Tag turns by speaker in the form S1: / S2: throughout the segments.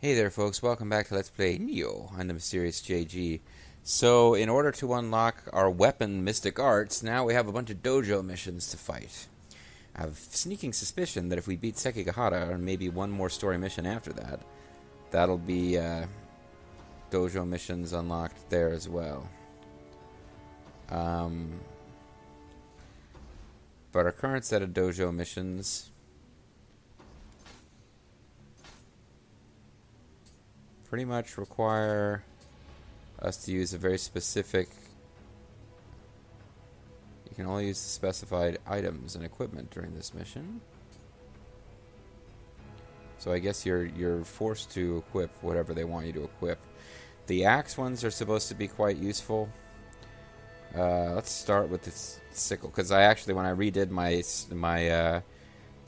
S1: Hey there folks, welcome back to Let's Play Nioh. I'm the Mysterious JG. So, in order to unlock our weapon Mystic Arts, now we have a bunch of dojo missions to fight. I have a sneaking suspicion that if we beat Sekigahara, and maybe one more story mission after that, that'll be dojo missions unlocked there as well. But our current set of dojo missions pretty much require us to use a very specific... You can only use the specified items and equipment during this mission. So I guess you're forced to equip whatever they want you to equip. The axe ones are supposed to be quite useful. Let's start with this sickle, because when I redid my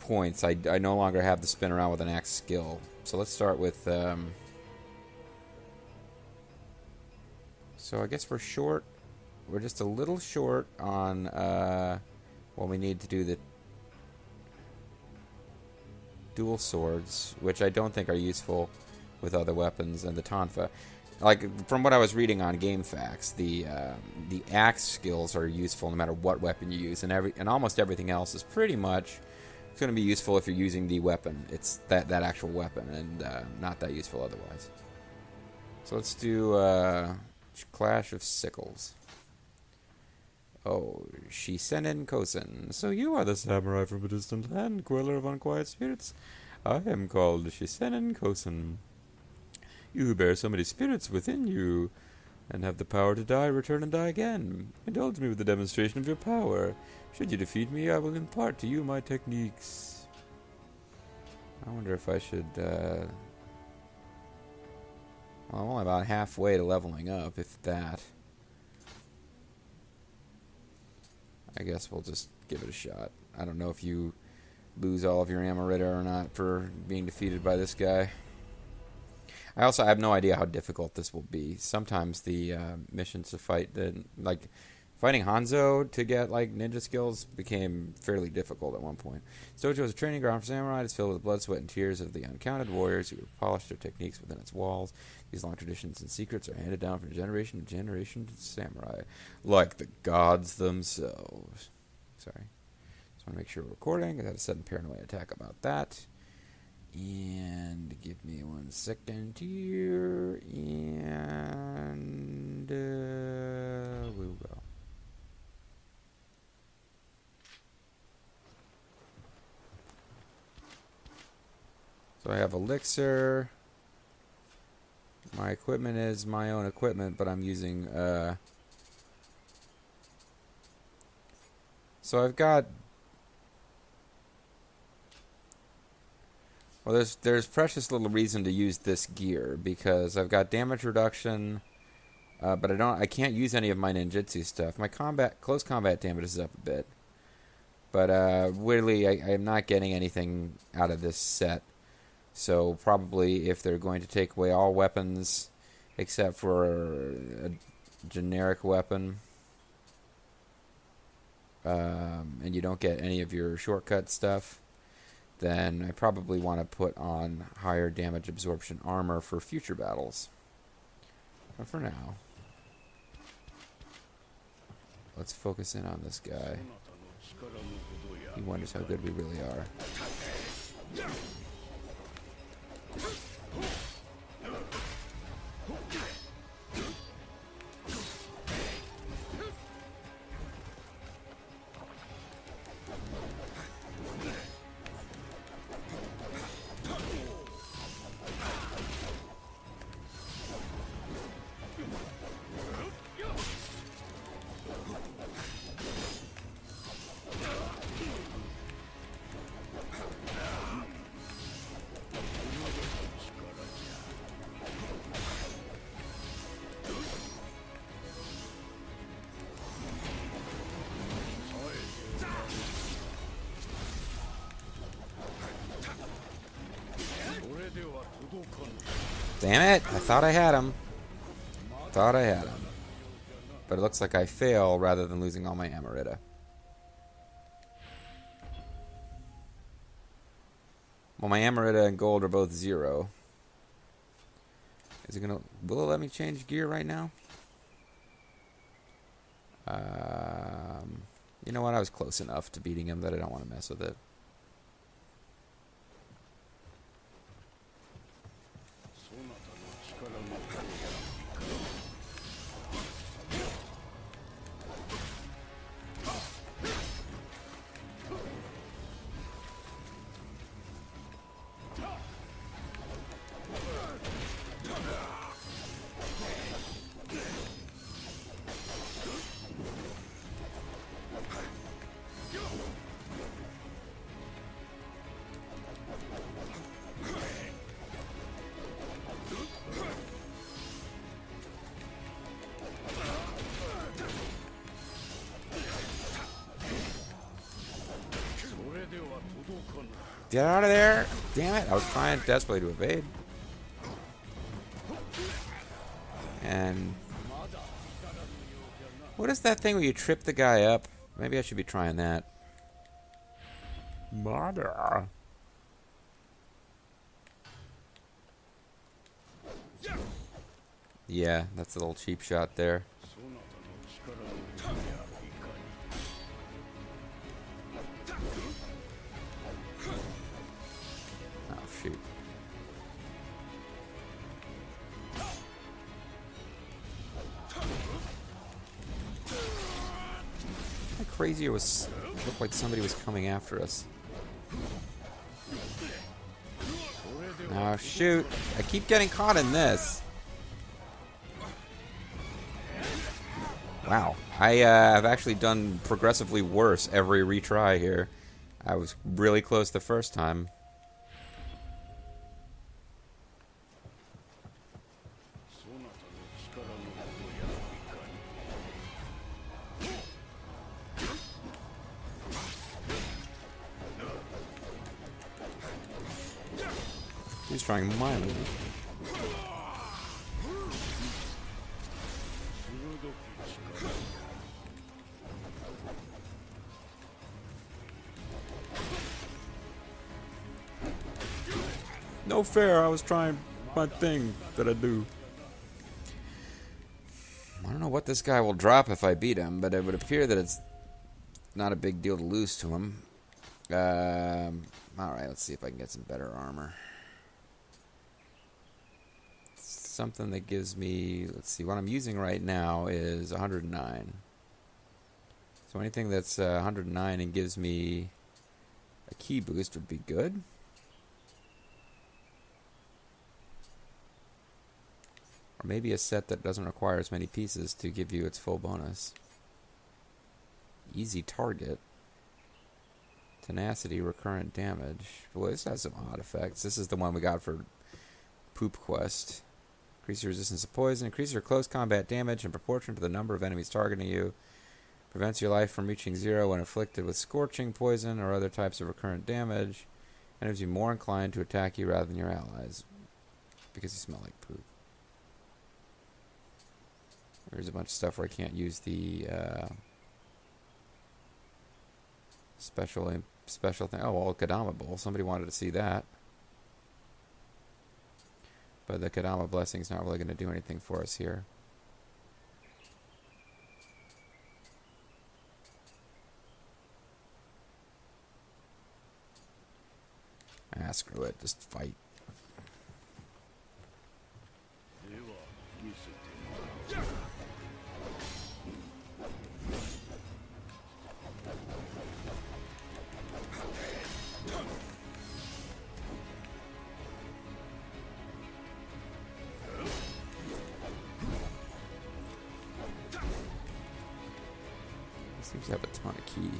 S1: points, I no longer have the spin around with an axe skill. So let's start with... So I guess we're short. We're just a little short on what we need to do the dual swords, which I don't think are useful with other weapons, and the tonfa. Like, from what I was reading on GameFAQs, the axe skills are useful no matter what weapon you use, and almost everything else is pretty much going to be useful if you're using the weapon. It's that actual weapon, and not that useful otherwise. So let's do Clash of Sickles. Oh, Shisen Kosen. So you are the samurai from a distant land, queller of unquiet spirits. I am called Shisen Kosen. You who bear so many spirits within you, and have the power to die, return and die again. Indulge me with the demonstration of your power. Should you defeat me, I will impart to you my techniques. I wonder if I should... Well, I'm only about halfway to leveling up, if that. I guess we'll just give it a shot. I don't know if you lose all of your Amarita or not for being defeated by this guy. I have no idea how difficult this will be. Sometimes the missions to fight, fighting Hanzo to get ninja skills became fairly difficult at one point. This dojo is a training ground for samurai. It's filled with the blood, sweat, and tears of the uncounted warriors who have polished their techniques within its walls. These long traditions and secrets are handed down from generation to generation to samurai, like the gods themselves. Sorry. Just want to make sure we're recording. I had a sudden paranoid attack about that. And give me 1 second here, and we'll go. So I have elixir. My equipment is my own equipment, but I'm using... So I've got... Well, there's precious little reason to use this gear, because I've got damage reduction, but I can't use any of my ninjutsu stuff. My close combat damage is up a bit, but weirdly I am not getting anything out of this set. So probably if they're going to take away all weapons except for a generic weapon, and you don't get any of your shortcut stuff, then I probably want to put on higher damage absorption armor for future battles. But for now, let's focus in on this guy. He wonders how good we really are. Damn it! I thought I had him. But it looks like I fail rather than losing all my Amarita. Well, my Amarita and gold are both 0. Is it gonna? Will it let me change gear right now? You know what? I was close enough to beating him that I don't want to mess with it. Get out of there! Damn it! I was trying desperately to evade. And what is that thing where you trip the guy up? Maybe I should be trying that. Mother. Yeah, that's a little cheap shot there. Oh, shoot. How crazy it was. It looked like somebody was coming after us. Oh, shoot. I keep getting caught in this. Wow. I have actually done progressively worse every retry here. I was really close the first time. He's trying my move. No fair, I was trying my thing that I do. I don't know what this guy will drop if I beat him, but it would appear that it's not a big deal to lose to him. Alright, let's see if I can get some better armor. Something that gives me, let's see, what I'm using right now is 109. So anything that's 109 and gives me a key boost would be good. Or maybe a set that doesn't require as many pieces to give you its full bonus. Easy target. Tenacity, recurrent damage. Well, this has some odd effects. This is the one we got for Poop Quest. Increase your resistance to poison. Increase your close combat damage in proportion to the number of enemies targeting you. Prevents your life from reaching 0 when afflicted with scorching, poison, or other types of recurrent damage. And leaves you more inclined to attack you rather than your allies. Because you smell like poop. There's a bunch of stuff where I can't use the special thing. Oh, well, Kadama Bowl. Somebody wanted to see that. But the Kadama Blessing's not really going to do anything for us here. Ah, screw it. Just fight. Seems to have a ton of key.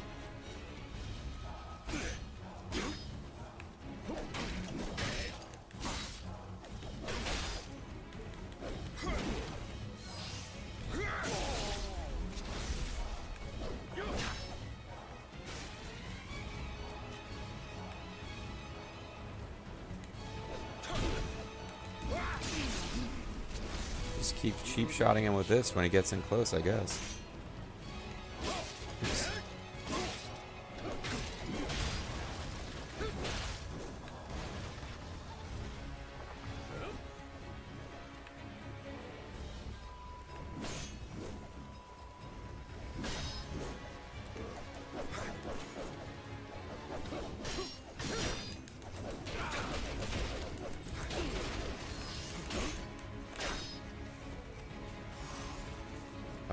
S1: Just keep cheap shotting him with this when he gets in close, I guess. Oops.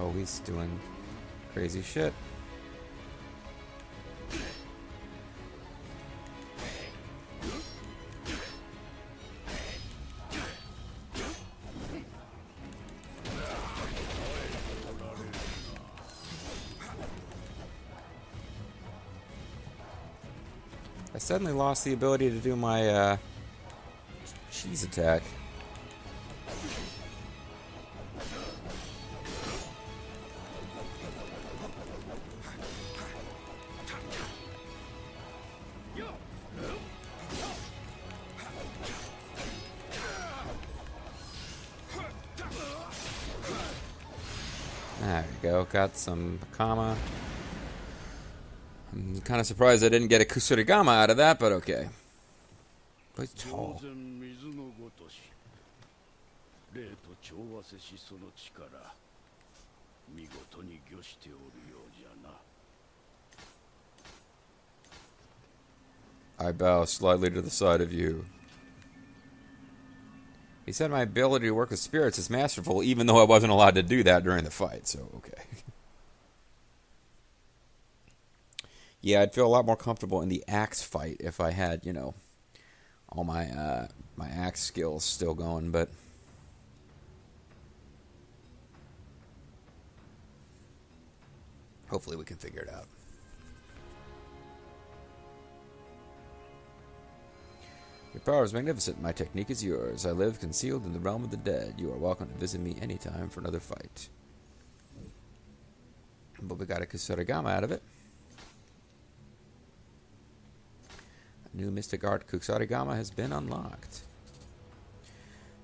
S1: Oh, he's doing crazy shit. I suddenly lost the ability to do my cheese attack. There we go, got some Kama. I'm kind of surprised I didn't get a kusarigama out of that, but okay. But it's tall. I bow slightly to the side of you. He said my ability to work with spirits is masterful, even though I wasn't allowed to do that during the fight, so okay. Yeah, I'd feel a lot more comfortable in the axe fight if I had, you know, all my my axe skills still going, but hopefully we can figure it out. Your power is magnificent. My technique is yours. I live concealed in the realm of the dead. You are welcome to visit me anytime for another fight. But we got a kusarigama out of it. A new Mystic Art kusarigama has been unlocked.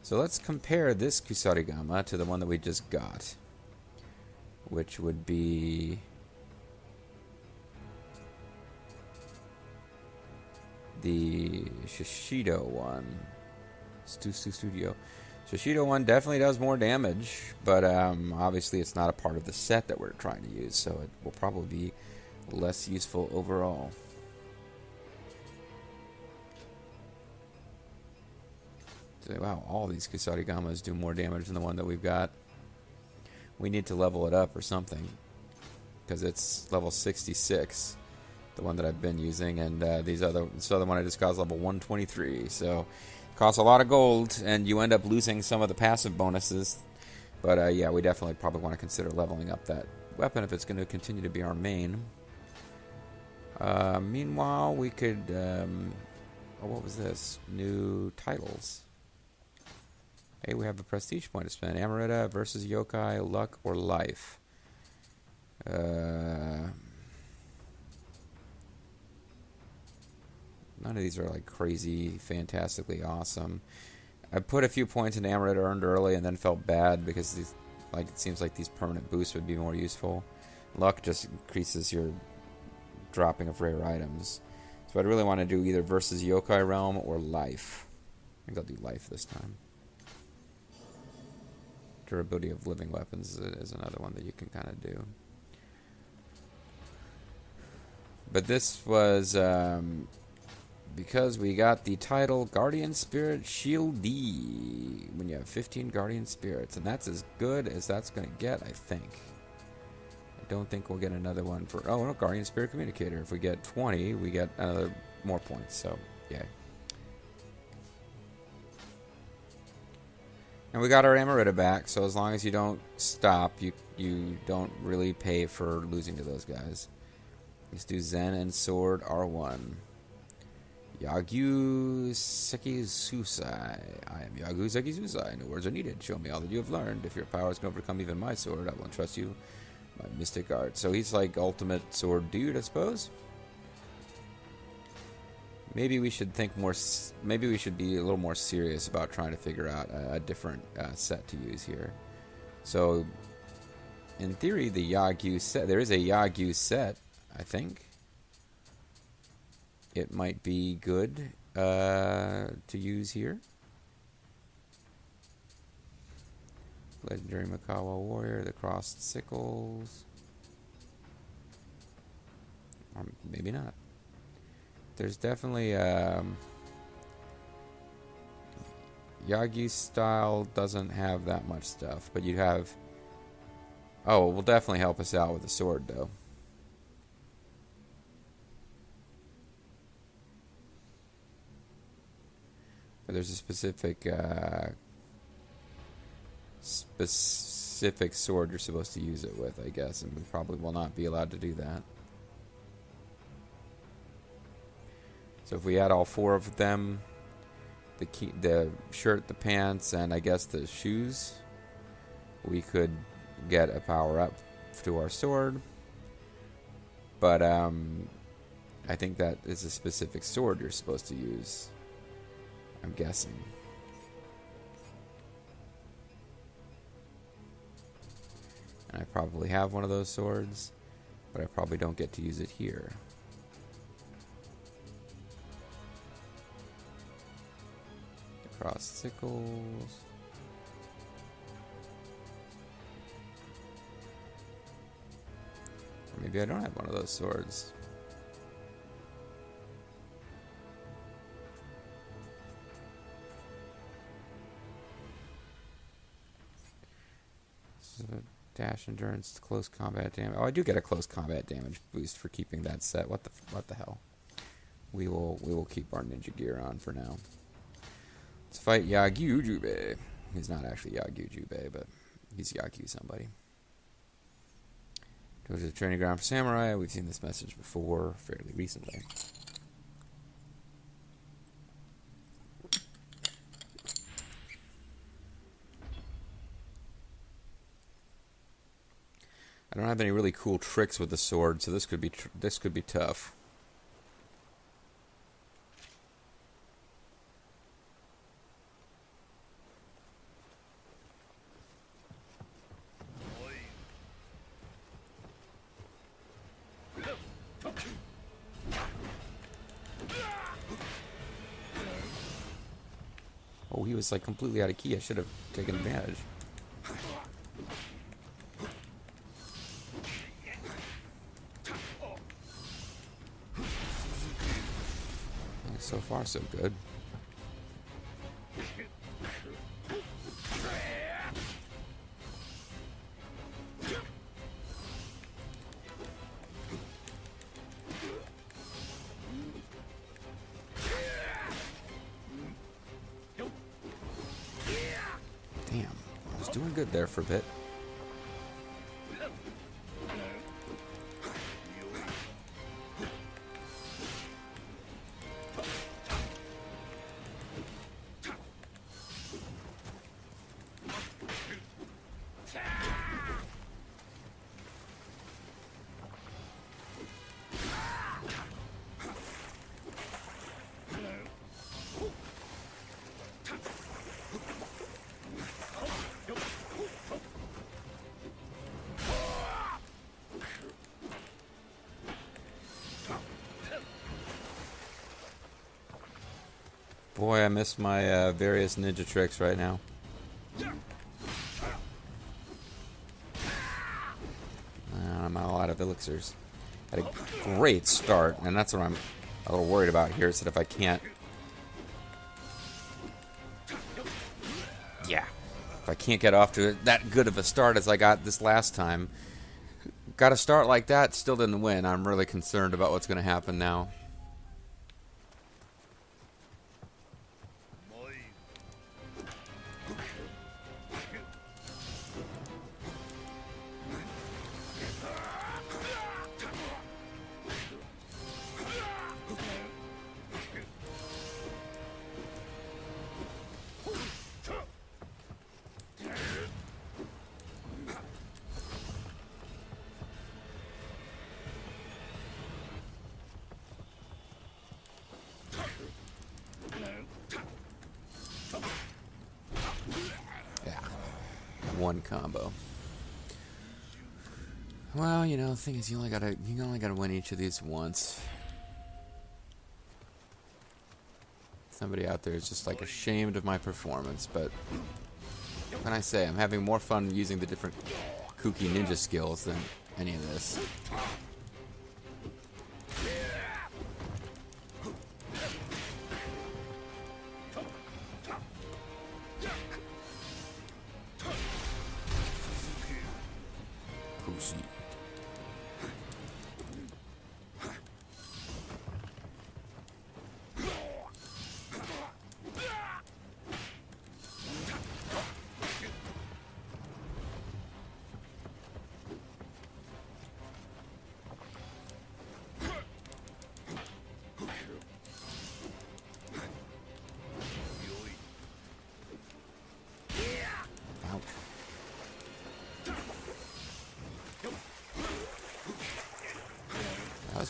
S1: So let's compare this kusarigama to the one that we just got, which would be the Shishido one. Studio. Shishido one definitely does more damage, but obviously it's not a part of the set that we're trying to use, so it will probably be less useful overall. So, wow, all these kusarigamas do more damage than the one that we've got. We need to level it up or something, because it's level 66. The one that I've been using, and this other one I just got is level 123, so it costs a lot of gold, and you end up losing some of the passive bonuses, but yeah, we definitely probably want to consider leveling up that weapon if it's going to continue to be our main. Meanwhile, we could, oh, what was this? New titles. Hey, we have a prestige point to spend. Amarita versus Yokai, Luck, or Life. None of these are like crazy, fantastically awesome. I put a few points in Amarita earned early and then felt bad because these, like, it seems like these permanent boosts would be more useful. Luck just increases your dropping of rare items. So I'd really want to do either versus Yokai Realm or Life. I think I'll do Life this time. Durability of living weapons is another one that you can kind of do. But this was because we got the title Guardian Spirit Shield D when you have 15 Guardian Spirits, and that's as good as that's going to get, I think. I don't think we'll get another one for... Oh, no, Guardian Spirit Communicator. If we get 20, we get another more points, so yeah. And we got our Amarita back, so as long as you don't stop, you don't really pay for losing to those guys. Let's do Zen and Sword R1. Yagyu Sekisusai. I am Yagyu Sekisusai. No words are needed. Show me all that you have learned. If your powers can overcome even my sword, I will entrust you my mystic art. So he's like ultimate sword dude, I suppose. Maybe we should think more. Maybe we should be a little more serious about trying to figure out a different set to use here. So, in theory, the Yagyu set. There is a Yagyu set, I think. It might be good to use here. Legendary Makawa Warrior, the Crossed Sickles. Or maybe not. There's definitely Yagyu style doesn't have that much stuff, but you have Oh, it will definitely help us out with the sword, though. But there's a specific sword you're supposed to use it with, I guess, and we probably will not be allowed to do that. So if we add all 4 of them, the shirt, the pants, and I guess the shoes, we could get a power up to our sword. But I think that is a specific sword you're supposed to use, I'm guessing. And I probably have one of those swords, but I probably don't get to use it here. Cross sickles. Or maybe I don't have one of those swords. So dash endurance, close combat damage. Oh, I do get a close combat damage boost for keeping that set. What the hell? We will keep our ninja gear on for now. Let's fight Yagyu Jubei. He's not actually Yagyu Jubei, but he's Yagyu somebody. Go to the training ground for samurai. We've seen this message before, fairly recently. I don't have any really cool tricks with the sword, so this could be tough. Oh, he was like completely out of key. I should have taken advantage. So far, so good. Damn, I was doing good there for a bit. Boy, I miss my various ninja tricks right now. I'm all out of elixirs. Had a great start, and that's what I'm a little worried about here, is that if I can't... Yeah. If I can't get off to that good of a start as I got this last time, got a start like that, still didn't win. I'm really concerned about what's going to happen now. One combo. Well, you know, the thing is, you only gotta win each of these once. Somebody out there is just like ashamed of my performance, but when I say I'm having more fun using the different kooky ninja skills than any of this.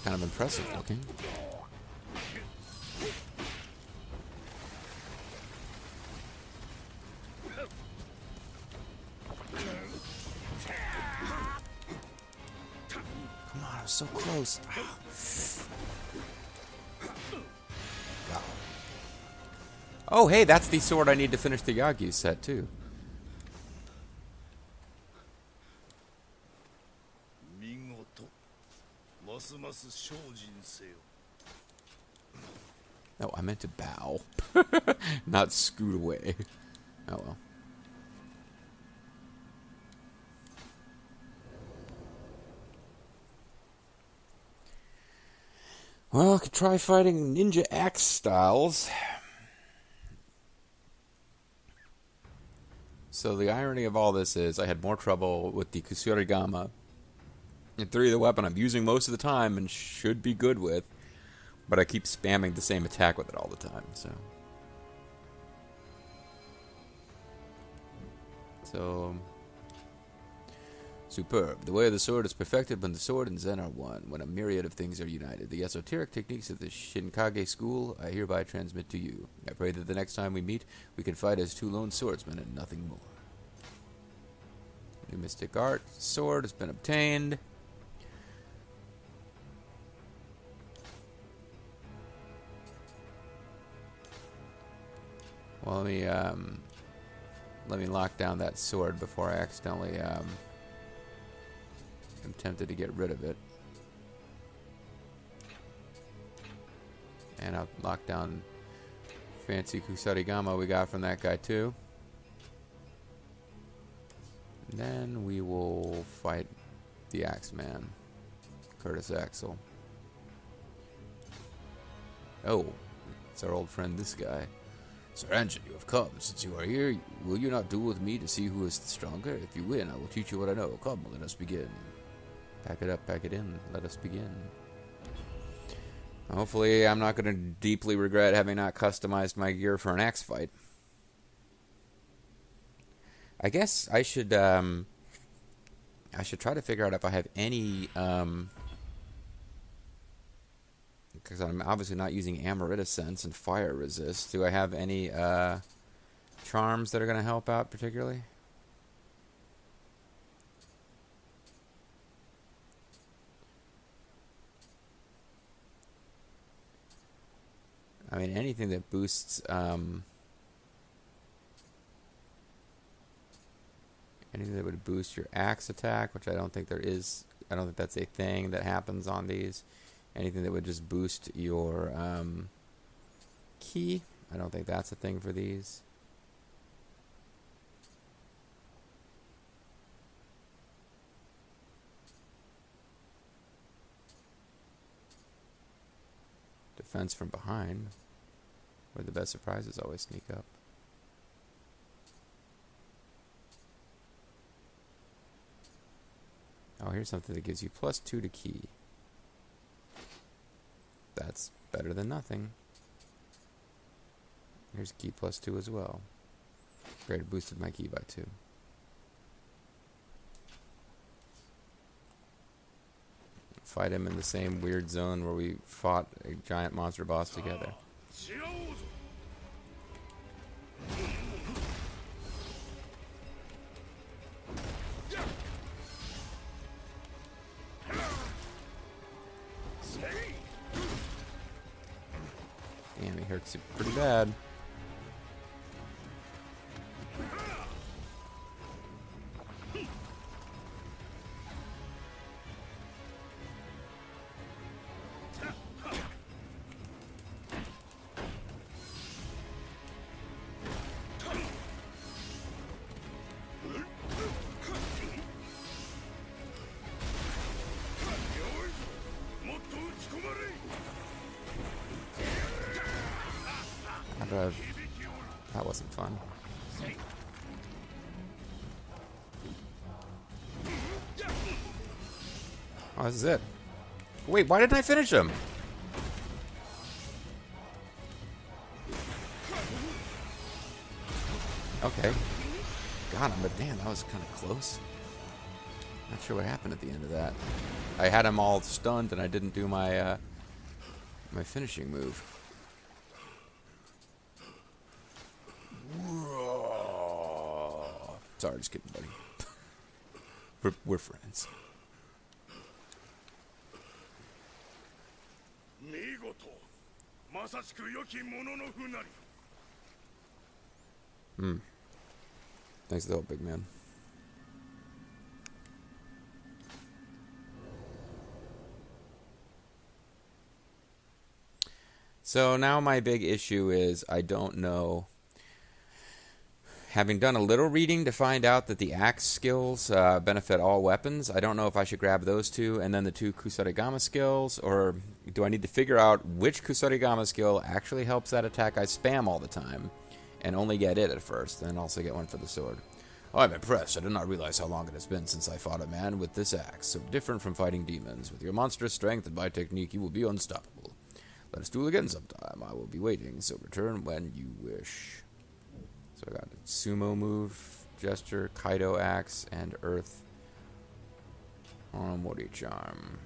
S1: kind of impressive looking. Come on, I was so close. Oh, hey, that's the sword I need to finish the Yagyu set, too. No, I meant to bow. Not scoot away. Oh, well. Well, I could try fighting ninja axe styles. So the irony of all this is I had more trouble with the kusarigama. In theory, the weapon I'm using most of the time and should be good with, but I keep spamming the same attack with it all the time, so superb. The way of the sword is perfected when the sword and Zen are one, when a myriad of things are united. The esoteric techniques of the Shinkage school I hereby transmit to you. I pray that the next time we meet, we can fight as two lone swordsmen and nothing more. New mystic art sword has been obtained. Well, let me lock down that sword before I accidentally am tempted to get rid of it. And I'll lock down fancy kusarigama we got from that guy too. And then we will fight the Axeman, Curtis Axel. Oh, it's our old friend, this guy. Sir Angel, you have come. Since you are here, will you not duel with me to see who is the stronger? If you win, I will teach you what I know. Come, let us begin. Pack it up, pack it in. Let us begin. Hopefully, I'm not going to deeply regret having not customized my gear for an axe fight. I guess I should try to figure out if I have any, because I'm obviously not using Amarita Sense and Fire Resist. Do I have any charms that are going to help out particularly? I mean, anything that boosts anything that would boost your axe attack, which I don't think there is. I don't think that's a thing that happens on these. Anything that would just boost your ki, I don't think that's a thing for these. Defense from behind, where the best surprises always sneak up. Oh, here's something that gives you +2 to ki. That's better than nothing. Here's ki +2 as well. Great, it boosted my ki by 2. Fight him in the same weird zone where we fought a giant monster boss together. Damn, he hurts you pretty bad. That wasn't fun. Oh, this is it. Wait, why didn't I finish him? Okay. Got him, but damn, that was kind of close. Not sure what happened at the end of that. I had him all stunned and I didn't do my my finishing move. Sorry, just kidding, buddy. We're friends. Thanks for the help, big man. So now my big issue is I don't know. Having done a little reading to find out that the axe skills benefit all weapons, I don't know if I should grab those two and then the two kusarigama skills, or do I need to figure out which kusarigama skill actually helps that attack I spam all the time and only get it at first, and also get one for the sword. Oh, I'm impressed. I did not realize how long it has been since I fought a man with this axe, so different from fighting demons. With your monstrous strength and my technique, you will be unstoppable. Let us duel again sometime. I will be waiting, so return when you wish. So I got a sumo move, gesture, Kaido axe, and earth Mori charm.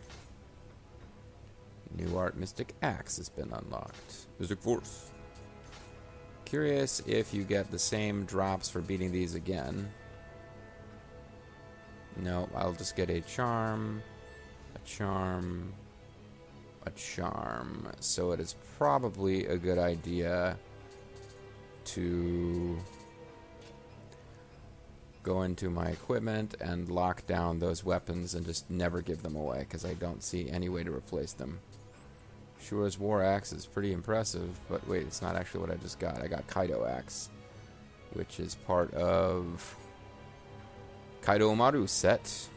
S1: New art mystic axe has been unlocked. Mystic force. Curious if you get the same drops for beating these again. No, I'll just get a charm, a charm, a charm. So it is probably a good idea to go into my equipment and lock down those weapons and just never give them away, because I don't see any way to replace them. Shura's War Axe is pretty impressive, but wait, it's not actually what I just got. I got Kaido Axe, which is part of Kaido Maru set.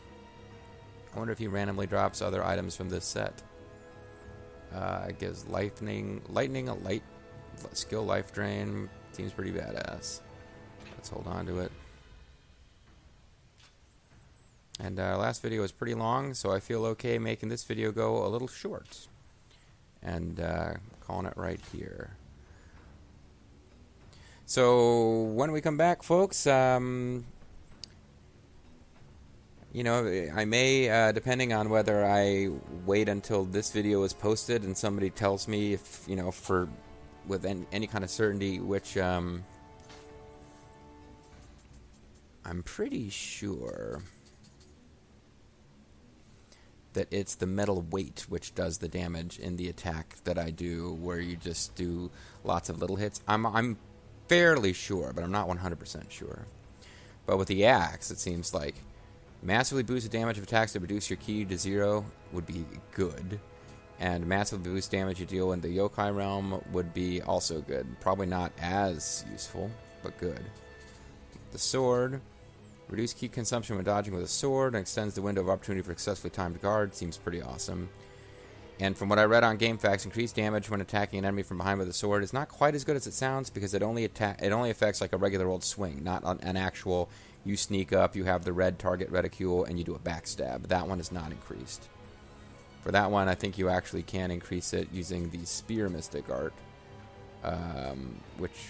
S1: I wonder if he randomly drops other items from this set. It gives lightning, a light skill life drain. Seems pretty badass. Let's hold on to it. And last video was pretty long, so I feel okay making this video go a little short. And calling it right here. So when we come back, folks, you know, I may, depending on whether I wait until this video is posted and somebody tells me if, you know, with any kind of certainty, which I'm pretty sure that it's the metal weight which does the damage in the attack that I do, where you just do lots of little hits. I'm fairly sure, but I'm not 100% sure. But with the axe, it seems like massively boost the damage of attacks to reduce your ki to 0 would be good, and massively boost damage you deal in the yokai realm would be also good. Probably not as useful, but good. The sword. Reduce ki consumption when dodging with a sword and extends the window of opportunity for successfully timed guard. Seems pretty awesome. And from what I read on GameFAQs, increased damage when attacking an enemy from behind with a sword is not quite as good as it sounds, because it only affects like a regular old swing, not an actual you sneak up, you have the red target reticule, and you do a backstab. That one is not increased. For that one, I think you actually can increase it using the Spear Mystic art, which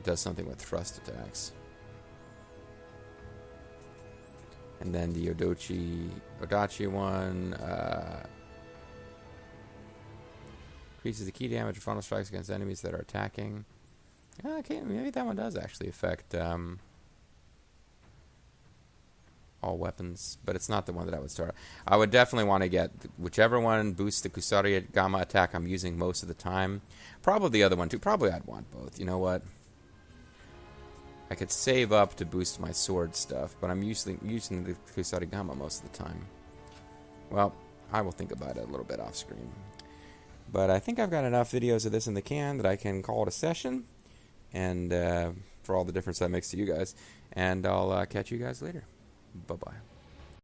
S1: does something with thrust attacks. And then the Odachi one increases the ki damage of frontal strikes against enemies that are attacking. Okay, maybe that one does actually affect all weapons, but it's not the one that I would start. I would definitely want to get whichever one boosts the kusarigama attack I'm using most of the time. Probably the other one too. Probably I'd want both. You know what? I could save up to boost my sword stuff, but I'm using the kusarigama most of the time. Well, I will think about it a little bit off screen. But I think I've got enough videos of this in the can that I can call it a session, and for all the difference that makes to you guys. And I'll catch you guys later. Bye-bye.